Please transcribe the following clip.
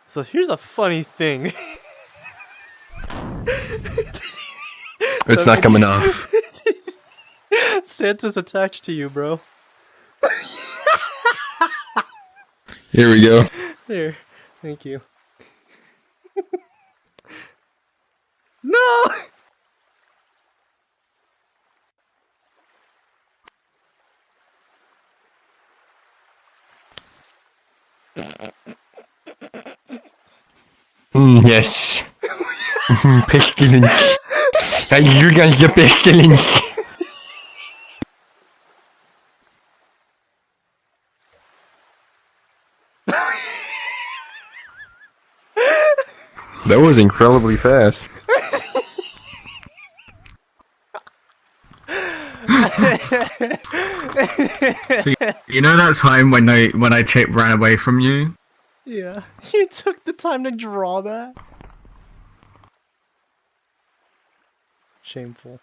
So here's a funny thing. It's not coming off. Santa's attached to you, bro. Here we go. Here, thank you. No! Yes. Pestilence. You guys the pestilence. That was incredibly fast. So you know that time when I Chip ran away from you? Yeah, you took the time to draw that? Shameful.